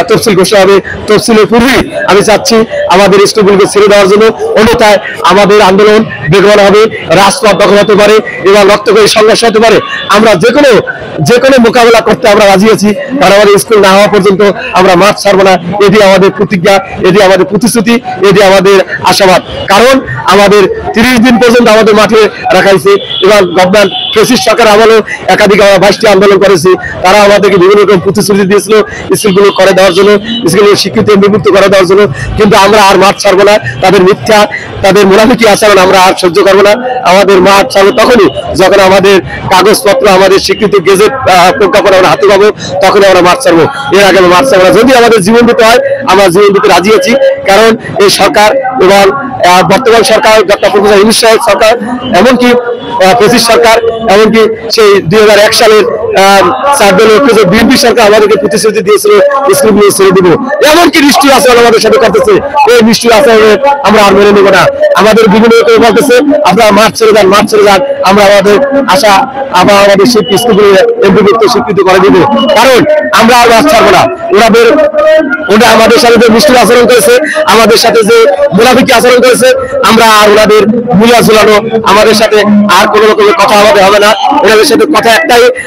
তফসিল ঘোষণা হবে, তফসিলের পূর্বেই আমি চাচ্ছি আমাদের স্কুলগুলোকে ছেড়ে দেওয়ার জন্য, অন্যথায় আমাদের আন্দোলন বেগবান হবে, রাজপথ দখল হতে পারে এবং রক্তক্ষয়ী সংঘর্ষ হতে পারে। আমরা যে কোনো মোকাবেলা করতে আমরা রাজি আছি, কারণ আমাদের স্কুল না হওয়া পর্যন্ত আমরা মাঠ ছাড়বো না। এটি আমাদের প্রতিজ্ঞা, এটি আমাদের প্রতিশ্রুতি, এটি আমাদের আশাবাদ। কারণ আমাদের 30 দিন পর্যন্ত আমাদের মাঠে রাখাইছে এবং গভর্নমেন্ট ফ্যাসিস্ট সরকার আমলেও একাধিক আমরা 22টি আন্দোলন করেছি। তারা আমাদেরকে বিভিন্ন রকম প্রতিশ্রুতি দিয়েছিল স্কুলগুলো করে দেওয়ার জন্য, স্কুলগুলো স্বীকৃতি বিমুক্ত করে দেওয়ার জন্য, কিন্তু আমরা আর মাঠ ছাড়বো না। তাদের মিথ্যা, তাদের মুনাফিকি আচরণ আমরা আর সহ্য করবো না। আমাদের মাঠ ছাড়বো তখনই যখন আমাদের কাগজপত্র, আমাদের স্বীকৃতি গেজেট প্রজ্ঞাপন আমরা হাতে পাবো, তখনই আমরা মাঠ ছাড়বো। এর আগে আমরা মাঠ ছাড়বো না। যদি আমাদের জীবন দিতে হয় আমরা জীবন দিতে রাজি আছি, কারণ এই সরকার এবং বর্তমান সরকার ডক্টর প্রফেসর ইউনূস সাহেব সরকার, এমনকি ফ্যাসিস্ট সরকার, এমনকি সেই 2001 সালের 4 দলীয় বিএনপি সরকার আমাদেরকে প্রতিশ্রুতি দিয়েছিল স্কুলগুলো ছেড়ে দিব। এমনকি নিষ্ঠুর আচরণ আমাদের সাথে করতেছে। এই নিষ্ঠুর আচরণে আমরা আর মেনে নেব না। আমাদের বিভিন্ন রকম বলতেছে আপনারা মাঠ ছেড়ে যান, মাঠ ছেড়ে যান। আমরা আমাদের আশা আবার আমাদের সেই স্কুলগুলো এমপিভুক্ত স্বীকৃতি করে দিব, কারণ আমরা আর মাঠ ছাড়বো না। ওরা আমাদের সাথে যে নিষ্ঠুর আচরণ করেছে, আমাদের সাথে যে মুনাফিকি আচরণ করেছে, আমরা আর ওনাদের মূল্য ঝুলানো, আমাদের সাথে আর কোনো রকমের কথা আমাদের হবে না। ওনাদের সাথে কথা একটাই,